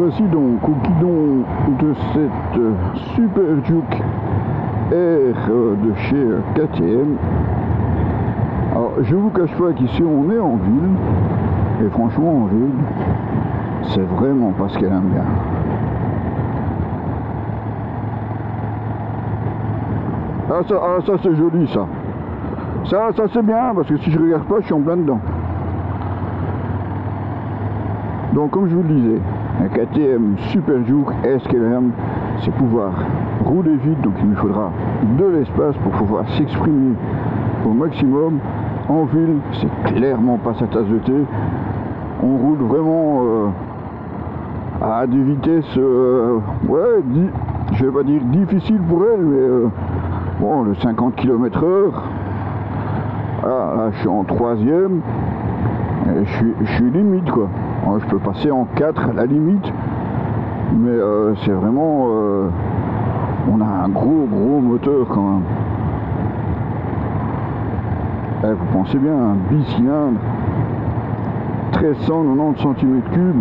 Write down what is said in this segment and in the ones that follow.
voici donc au guidon de cette Super Juke R de chez KTM. Alors je vous cache pas qu'ici on est en ville, et franchement en ville, c'est vraiment pas ce qu'elle aime bien. Ah ça c'est joli ça. Ça c'est bien parce que si je regarde pas je suis en plein dedans. Donc comme je vous le disais, un KTM Super Juke SKLM, c'est pouvoir rouler vite, donc il lui faudra de l'espace pour pouvoir s'exprimer au maximum. En ville, c'est clairement pas sa tasse de thé. On roule vraiment à des vitesses, je vais pas dire difficiles pour elle, mais bon, le 50 km/h. Là je suis en 3e, et je suis limite quoi. Alors, je peux passer en 4 à la limite, mais c'est vraiment, on a un gros moteur quand même. Vous pensez bien, un bicylindre, 1390 cm3,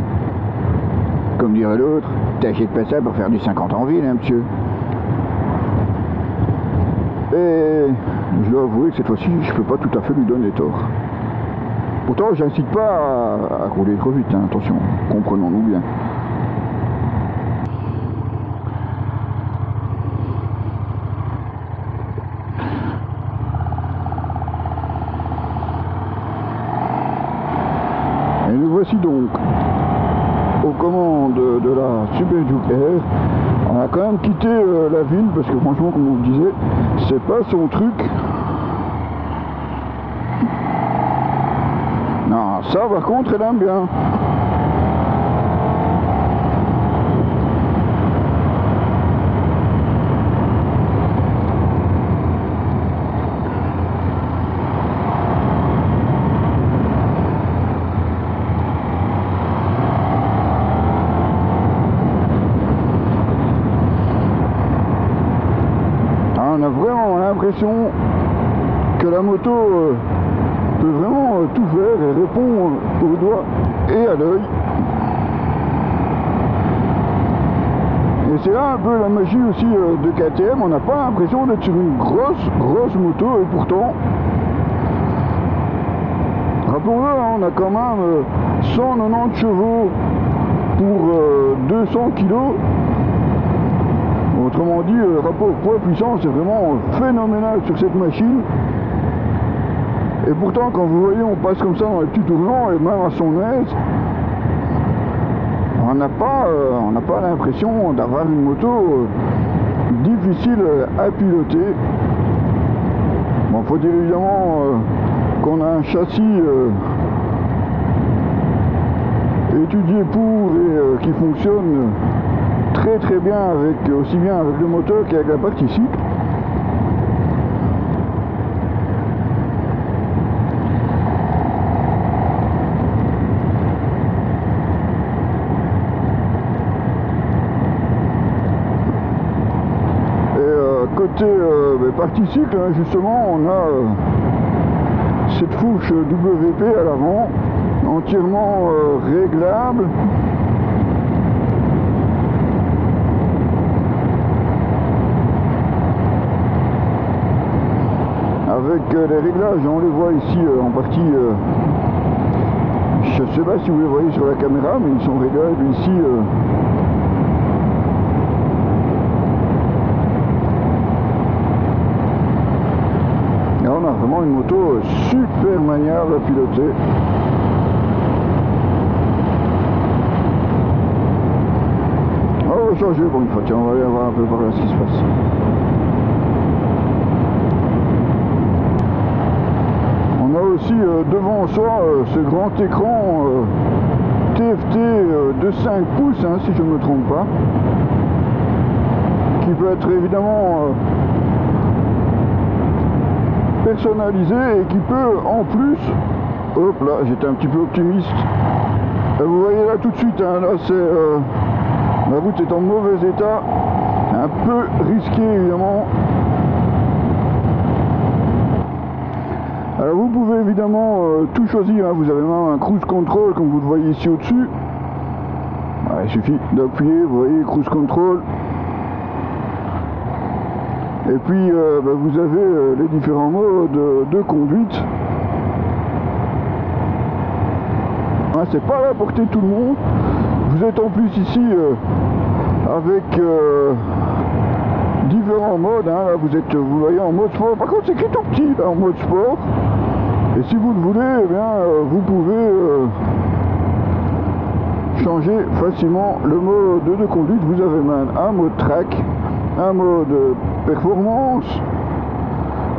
comme dirait l'autre, t'achètes pas ça pour faire du 50 en ville, hein, monsieur. Et je dois avouer que cette fois-ci, je peux pas tout à fait lui donner tort. Pourtant, j'incite pas à rouler trop vite, hein, attention, comprenons-nous bien. Et nous voici donc aux commandes de la Super Juke R. On a quand même quitté la ville parce que franchement, comme on vous disait, c'est pas son truc. Non, ça par contre, elle aime bien. On a vraiment l'impression que la moto peut vraiment tout faire, elle répond au doigt et à l'œil. Et c'est là un peu la magie aussi de KTM, on n'a pas l'impression d'être sur une grosse moto, et pourtant, rappelons-le, hein, on a quand même 190 chevaux pour 200 kg. Autrement dit, rapport poids-puissance, c'est vraiment phénoménal sur cette machine. Et pourtant, quand vous voyez, on passe comme ça dans les petits tournants, et même à son aise, on n'a pas l'impression d'avoir une moto difficile à piloter. Bon, faut dire évidemment qu'on a un châssis étudié pour et qui fonctionne très bien aussi bien avec le moteur qu'avec la partie cycle. Et côté partie cycle, hein, justement, on a cette fourche WP à l'avant, entièrement réglable. Avec les réglages, on les voit ici en partie, je ne sais pas si vous les voyez sur la caméra, mais ils sont réglables ici. Et on a vraiment une moto super maniable à piloter. On va changer pour une fois, tiens, on va aller voir un peu par là ce qui se passe. On a aussi devant soi ce grand écran TFT de 5 pouces, hein, si je ne me trompe pas, qui peut être évidemment personnalisé et qui peut en plus, hop là, j'étais un petit peu optimiste, vous voyez là tout de suite, hein, là c'est la route est en mauvais état, un peu risqué évidemment. Alors vous pouvez évidemment tout choisir, hein. Vous avez même un cruise control comme vous le voyez ici au-dessus. il suffit d'appuyer, vous voyez, cruise control. Et puis vous avez les différents modes de conduite. Hein, c'est pas à la portée de tout le monde. Vous êtes en plus ici avec différents modes. Hein. Là vous voyez en mode sport. Par contre c'est écrit tout petit là, en mode sport. Et si vous le voulez, eh bien, vous pouvez changer facilement le mode de conduite. Vous avez même un mode track, un mode performance,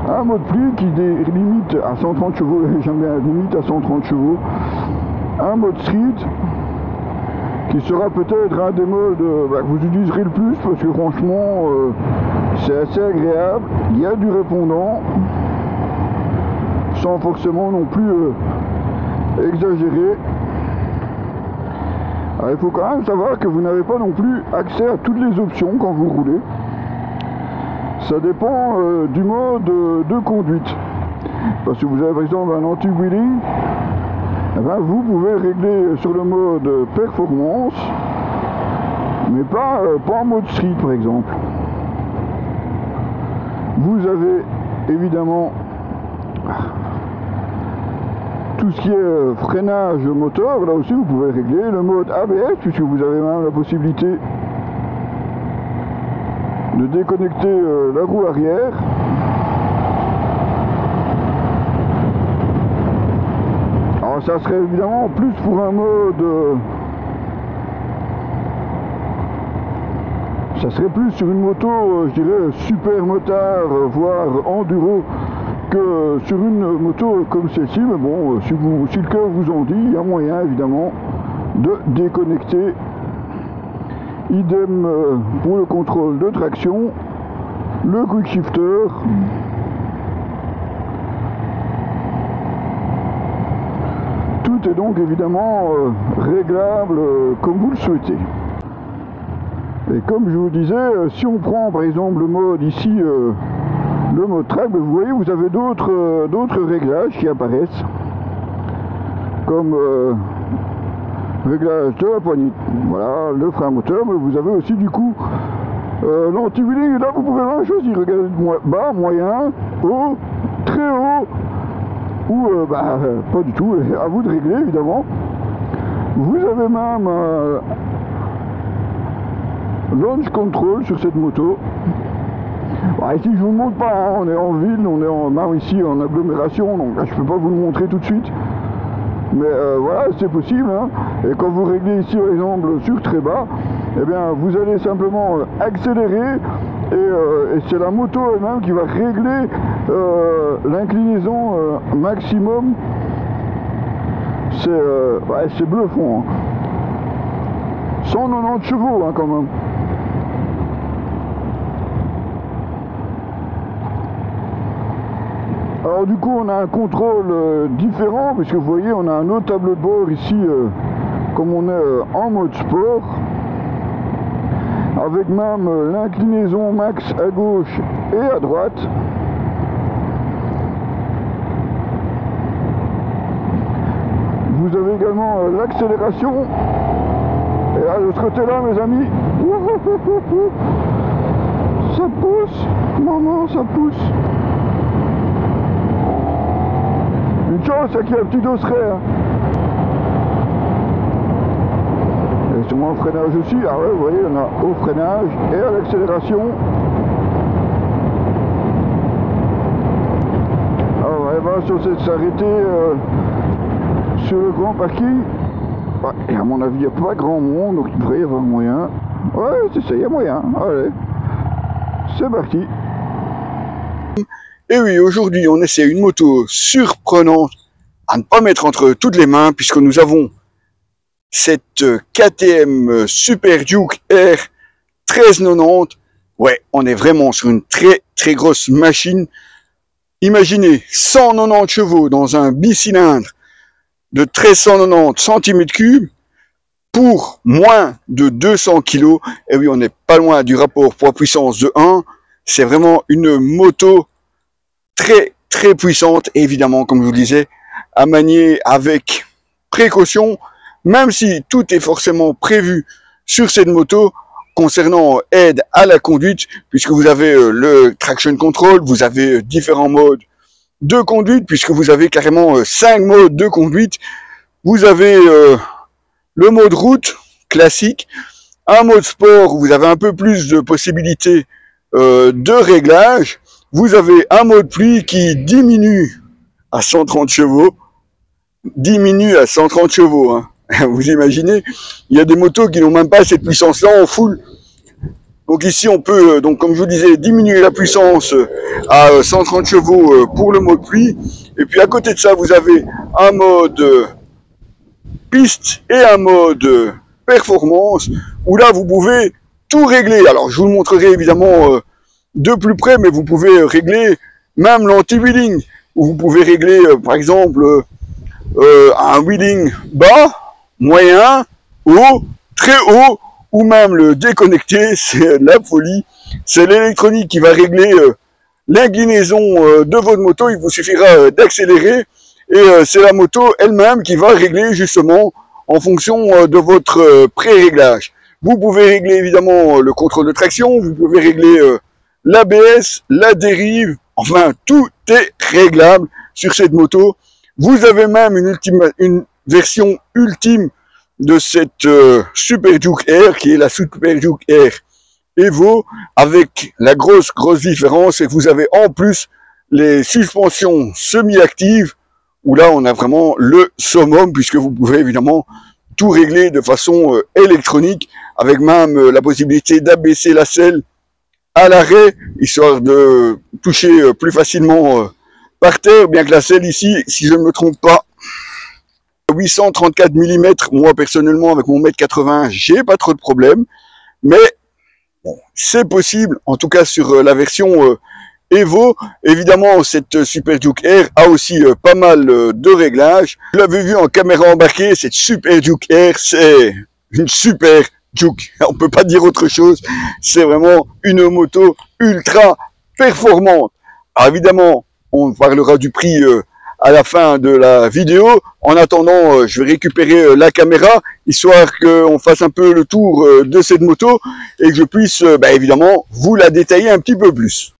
un mode pluie qui limite à 130 chevaux, j'aime bien limite à 130 chevaux, un mode street qui sera peut-être un des modes que vous utiliserez le plus parce que franchement c'est assez agréable. Il y a du répondant sans forcément non plus exagérer. Alors, il faut quand même savoir que vous n'avez pas non plus accès à toutes les options quand vous roulez. Ça dépend du mode de conduite. Parce que vous avez par exemple un anti-wheeling, eh ben, vous pouvez régler sur le mode performance, mais pas en mode street par exemple. Vous avez évidemment tout ce qui est freinage moteur, là aussi vous pouvez régler le mode ABS puisque vous avez même la possibilité de déconnecter la roue arrière. Alors ça serait évidemment plus pour un mode ça serait plus sur une moto je dirais super motard voire enduro que sur une moto comme celle-ci, mais bon, si le cœur vous en dit, il y a moyen évidemment de déconnecter. Idem pour le contrôle de traction, le quick shifter. Tout est donc évidemment réglable comme vous le souhaitez. Et comme je vous disais, si on prend par exemple le mode ici, le mode track, vous voyez, vous avez d'autres réglages qui apparaissent, comme réglage de la poignée, voilà, le frein moteur, mais vous avez aussi du coup l'anti-wheeling, là vous pouvez même choisir, regardez, bas, moyen, haut, très haut, ou pas du tout, à vous de régler évidemment. Vous avez même launch control sur cette moto. Bon, ici je vous le montre pas, hein, on est en ville, on est même ici en agglomération, donc là, je peux pas vous le montrer tout de suite. Mais voilà, c'est possible. Hein. Et quand vous réglez ici par exemple sur très bas, eh bien vous allez simplement accélérer et c'est la moto elle-même qui va régler l'inclinaison maximum. C'est bluffant. Hein. 190 chevaux hein, quand même. Alors du coup on a un contrôle différent puisque vous voyez on a un autre tableau de bord ici comme on est en mode sport avec même l'inclinaison max à gauche et à droite. Vous avez également l'accélération et là de ce côté là mes amis ça pousse, maman ça pousse. Une chance, c'est qu'il y a un petit dosseret. Hein. Et sur mon freinage aussi, ah ouais, vous voyez, on a au freinage et à l'accélération. Alors, elle va s'arrêter sur le grand parking. Ouais, et à mon avis, il n'y a pas grand monde, donc il devrait y avoir moyen. Ouais, c'est ça, il y a moyen. Allez, c'est parti. Et oui, aujourd'hui, on essaie une moto surprenante à ne pas mettre entre toutes les mains puisque nous avons cette KTM Super Duke R 1390. Ouais, on est vraiment sur une très grosse machine. Imaginez 190 chevaux dans un bicylindre de 1390 cm3 pour moins de 200 kg. Et oui, on n'est pas loin du rapport poids-puissance de 1. C'est vraiment une moto très puissante, et évidemment, comme je vous le disais, à manier avec précaution, même si tout est forcément prévu sur cette moto concernant aide à la conduite, puisque vous avez le traction control, vous avez différents modes de conduite, puisque vous avez carrément 5 modes de conduite. Vous avez le mode route classique, un mode sport où vous avez un peu plus de possibilités de réglage. Vous avez un mode pluie qui diminue à 130 chevaux. Hein. Vous imaginez, il y a des motos qui n'ont même pas cette puissance-là en full. Donc ici, on peut, donc comme je vous disais, diminuer la puissance à 130 chevaux pour le mode pluie. Et puis à côté de ça, vous avez un mode piste et un mode performance, où là, vous pouvez tout régler. Alors, je vous le montrerai évidemment de plus près, mais vous pouvez régler même l'anti-wheeling, où vous pouvez régler, par exemple, un wheeling bas, moyen, haut, très haut, ou même le déconnecter. C'est la folie. C'est l'électronique qui va régler l'inclinaison de votre moto. Il vous suffira d'accélérer et c'est la moto elle-même qui va régler justement en fonction de votre pré-réglage. Vous pouvez régler évidemment le contrôle de traction, vous pouvez régler l'ABS, la dérive, enfin tout est réglable sur cette moto. Vous avez même une version ultime de cette Super Duke Air, qui est la Super Duke Air Evo, avec la grosse différence, c'est que vous avez en plus les suspensions semi-actives, où là on a vraiment le summum, puisque vous pouvez évidemment tout régler de façon électronique, avec même la possibilité d'abaisser la selle à l'arrêt, histoire de toucher plus facilement par terre, bien que la selle ici, si je ne me trompe pas, 834 mm, moi personnellement avec mon 1m80, j'ai pas trop de problème, mais bon, c'est possible, en tout cas sur la version Evo. Évidemment, cette Super Duke Air a aussi pas mal de réglages. Vous l'avez vu en caméra embarquée, cette Super Duke Air, c'est une super Duke. On peut pas dire autre chose. C'est vraiment une moto ultra performante. Alors évidemment, on parlera du prix à la fin de la vidéo. En attendant, je vais récupérer la caméra, histoire qu'on fasse un peu le tour de cette moto et que je puisse, évidemment, vous la détailler un petit peu plus.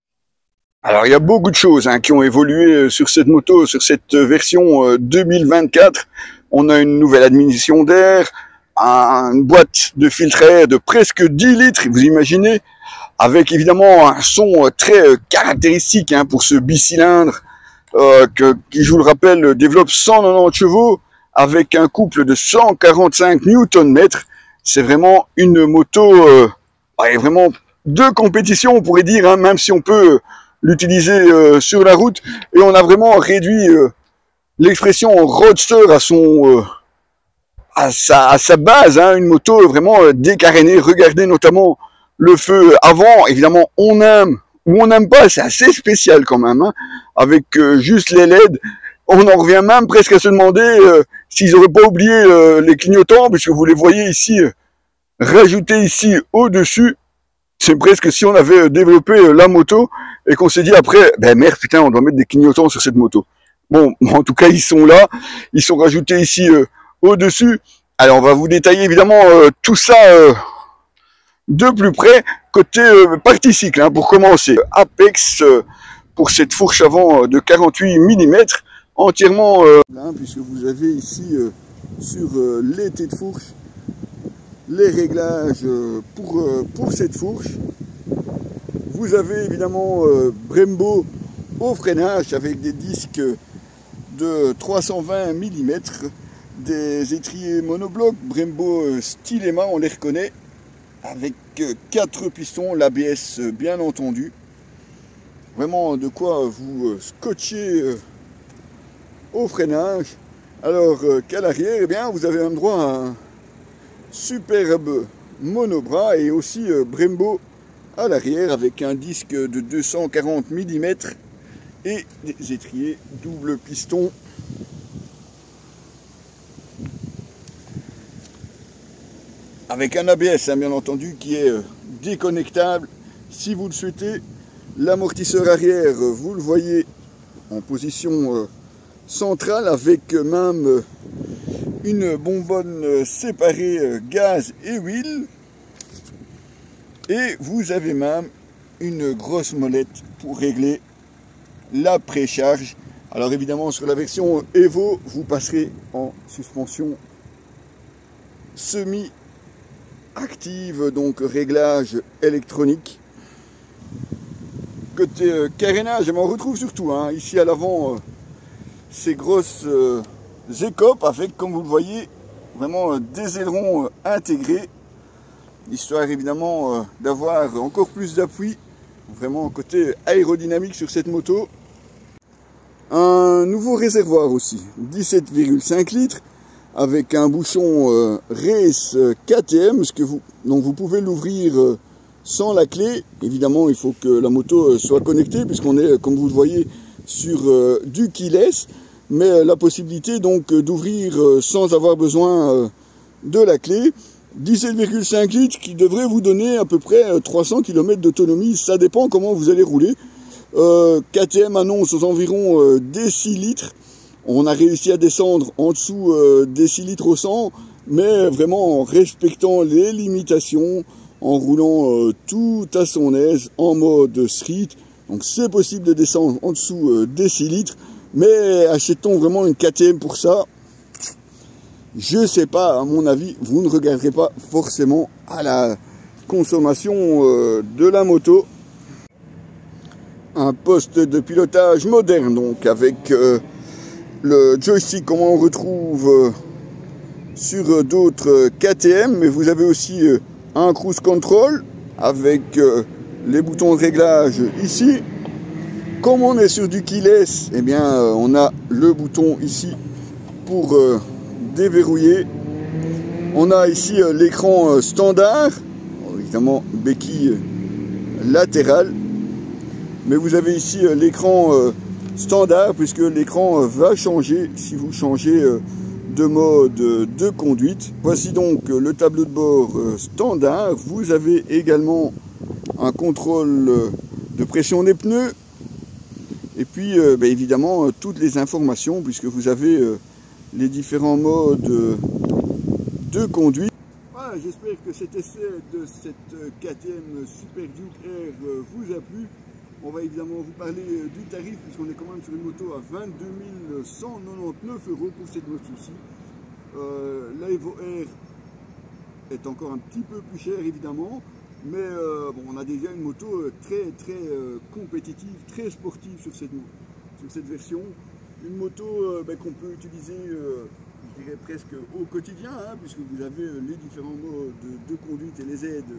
Alors, il y a beaucoup de choses qui ont évolué sur cette moto, sur cette version 2024. On a une nouvelle admission d'air, une boîte de filtre à air de presque 10 litres, vous imaginez, avec évidemment un son très caractéristique pour ce bicylindre qui, je vous le rappelle, développe 190 chevaux avec un couple de 145 Nm. C'est vraiment une moto vraiment de compétition, on pourrait dire, même si on peut l'utiliser sur la route. Et on a vraiment réduit l'expression roadster à sa base, une moto vraiment décarénée. Regardez notamment le feu avant. Évidemment, on aime ou on n'aime pas, c'est assez spécial quand même, avec juste les LED. On en revient même presque à se demander s'ils n'auraient pas oublié les clignotants, puisque vous les voyez ici, rajoutés ici au-dessus. C'est presque si on avait développé la moto et qu'on s'est dit après, merde, putain, on doit mettre des clignotants sur cette moto. Bon, en tout cas, ils sont là, ils sont rajoutés ici au-dessus. Alors, on va vous détailler évidemment tout ça de plus près, côté partie cycle, pour commencer. Apex pour cette fourche avant de 48 mm, entièrement puisque vous avez ici sur les têtes de fourche les réglages pour cette fourche. Vous avez évidemment Brembo au freinage avec des disques de 320 mm, des étriers monoblocs Brembo Stylema, on les reconnaît, avec 4 pistons, l'ABS bien entendu. Vraiment de quoi vous scotcher au freinage. Alors qu'à l'arrière, vous avez même droit à un superbe monobras et aussi Brembo à l'arrière avec un disque de 240 mm et des étriers double piston. Avec un ABS bien entendu qui est déconnectable si vous le souhaitez. L'amortisseur arrière, vous le voyez en position centrale avec même une bonbonne séparée gaz et huile. Et vous avez même une grosse molette pour régler la précharge. Alors évidemment sur la version Evo, vous passerez en suspension semi-active, donc réglage électronique. Côté carénage, on retrouve surtout ici à l'avant ces grosses écopes avec, comme vous le voyez, vraiment des ailerons intégrés, histoire évidemment d'avoir encore plus d'appui, vraiment côté aérodynamique sur cette moto. Un nouveau réservoir aussi, 17,5 litres, avec un bouchon Race KTM, donc vous pouvez l'ouvrir sans la clé. Évidemment, il faut que la moto soit connectée, puisqu'on est, comme vous le voyez, sur du keyless, mais la possibilité donc d'ouvrir sans avoir besoin de la clé. 17,5 litres qui devrait vous donner à peu près 300 km d'autonomie, ça dépend comment vous allez rouler. KTM annonce aux environs des 6 litres. On a réussi à descendre en dessous des 6 litres au 100, mais vraiment en respectant les limitations, en roulant tout à son aise, en mode street. Donc c'est possible de descendre en dessous des 6 litres, mais achetons vraiment une KTM pour ça. Je sais pas, à mon avis, vous ne regarderez pas forcément à la consommation de la moto. Un poste de pilotage moderne, donc avec le joystick comme on retrouve sur d'autres KTM, mais vous avez aussi un cruise control avec les boutons de réglage ici. Comme on est sur du keyless, eh bien on a le bouton ici pour déverrouiller. On a ici l'écran standard, évidemment béquille latérale, mais vous avez ici l'écran standard, puisque l'écran va changer si vous changez de mode de conduite. Voici donc le tableau de bord standard. Vous avez également un contrôle de pression des pneus, et puis évidemment toutes les informations, puisque vous avez les différents modes de conduite. Voilà, j'espère que cet essai de cette KTM Super Duke Air vous a plu. On va évidemment vous parler du tarif, puisqu'on est quand même sur une moto à 22 199 € pour cette moto-ci. La Evo Air est encore un petit peu plus cher évidemment, mais bon, on a déjà une moto très compétitive, très sportive sur cette version. Une moto qu'on peut utiliser, je dirais presque au quotidien, puisque vous avez les différents modes de conduite et les aides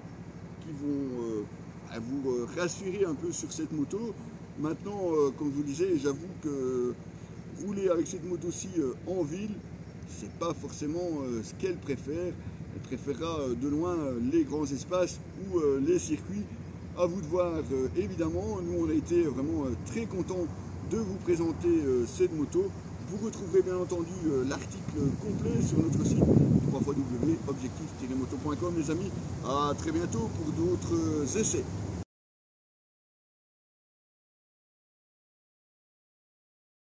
qui vont vous rassurer un peu sur cette moto. Maintenant, comme je vous disais, j'avoue que rouler avec cette moto-ci en ville, c'est pas forcément ce qu'elle préfère. Elle préférera de loin les grands espaces ou les circuits. À vous de voir, évidemment. Nous, on a été vraiment très contents de vous présenter cette moto. Vous retrouverez bien entendu l'article complet sur notre site www.objectif-moto.com, les amis. À très bientôt pour d'autres essais.